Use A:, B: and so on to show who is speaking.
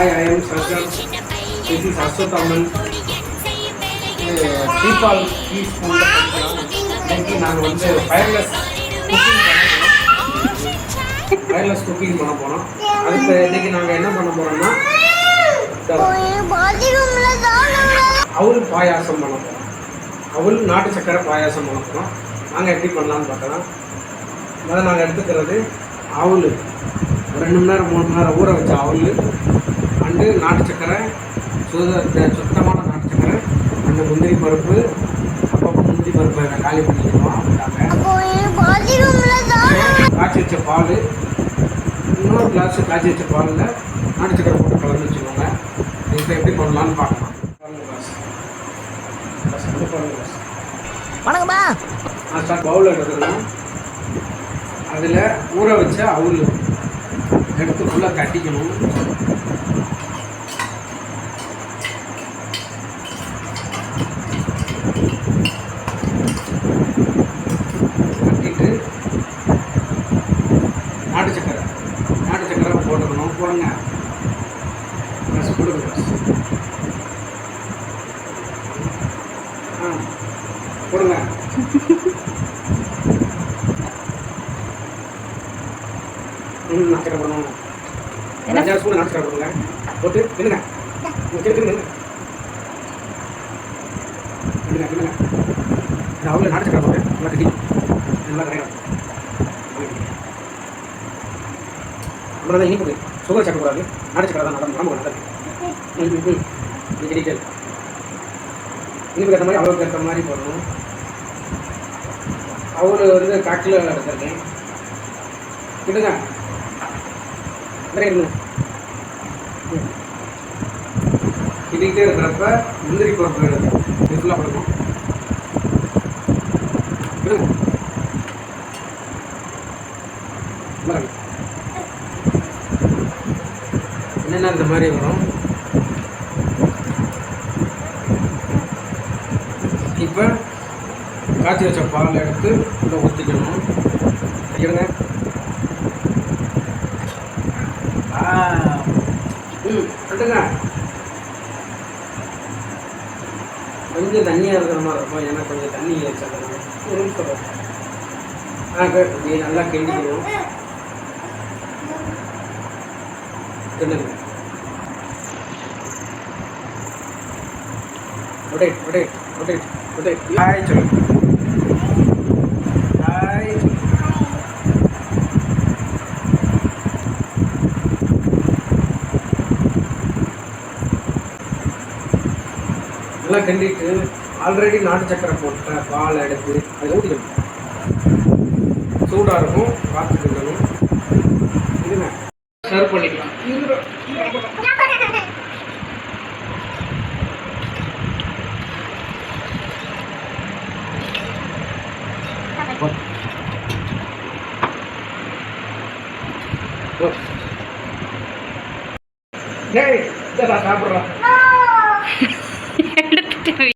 A: Hi, I am Sarkar. This is Aswathaman. Deepal teaspoon இன்னைக்கு நாங்கள் வந்து ஃபயர்லெஸ் குக்கிங் பண்ண போகிறோம். அதுக்கு இன்னைக்கு நாங்கள் என்ன பண்ண போகிறோம்னா அவல் பாயாசம் பண்ண போகிறோம். அவல் நாட்டு சக்கரை பாயாசம் பண்ண போகிறோம். நாங்கள் எப்படி பண்ணலான்னு பார்க்கலாம். முதல்ல நாங்கள் எடுத்துக்கிறது அவல் 2 மணி நேரம் 3 மணி நேரம் ஊற வச்ச அவல் அண்டு நாட்டு சக்கரை, சுத்தமான நாட்டு சக்கரை அண்டு முந்திரி பருப்பு. அப்பப்போ முந்திரி பருப்பை காலி பண்ணிக்கணும். காய்ச்சி வச்ச பால், இன்னொரு கிளாஸ் காய்ச்சி வச்ச பாலில் நாட்டு சக்கரை போட்டு கலந்து வச்சுக்கோங்க. இப்போ எப்படி பண்ணலான்னு பார்க்கலாம்.
B: வணக்கம்மா.
A: பவுல் எடுத்துக்கணும். அதில் ஊற வச்ச அவல் எடுத்து ஃபுல்லாக கட்டிக்கணும். கட்டிட்டு நாட்டு சக்கரை போட்டுக்கணும். போடுங்க ப்ளஸ் கொடுங்க. போடுங்க. நாட்டு போடணும். ஸ்பூன் நாட்டு சக்கரை போடுங்க. போட்டு நில்லுங்க. அவ்வளோ நாட்டு சக்கரை போட்டு நல்லா கட்டி நல்லா கிடையாது. அவ்வளோதான் இனிப்பு. சுகர் சேர்க்கக்கூடாது. நாட்டு சக்கரை தான் நல்லா ரொம்ப நல்லது. டீட்டெயில் இனிப்புக்கு ஏற்ற மாதிரி அவ்வளோக்கு ஏற்ற மாதிரி போடணும். அவ்வளோ வந்து காக்கில் எடுத்துருக்கேன். விடுங்க. கிட்டிகிட்டே இருக்கிறப்ப முந்திரி பருப்பு இது ஃபுல்லாக போடணும். என்னென்ன இந்த மாதிரி வரும். இப்போ காய்ச்சி வச்ச பால் எடுத்து உள்ள ஊற்றிக்கணும். இருங்க. கட்டுங்க. கொஞ்சம் தண்ணியாக இருக்கிற மாதிரி இருக்கும். ஏன்னா கொஞ்சம் தண்ணி வச்சிருக்கணும். ஒரு நிமிஷம் நல்லா கிண்டிக்கணும். கிண்டுங்க. ஹாய் சொல்லு. ஹாய். நல்லா கிண்டிட்டு ஆல்ரெடி நாட்டு சக்கரை போட்ட பால் எடுத்து அதை ஊற்றிக்கணும். சூடாக இருக்கும். பார்த்து கிண்டணும். இதுங்க சர்வ் பண்ணிக்கலாம். சாப்பிட்றோம்.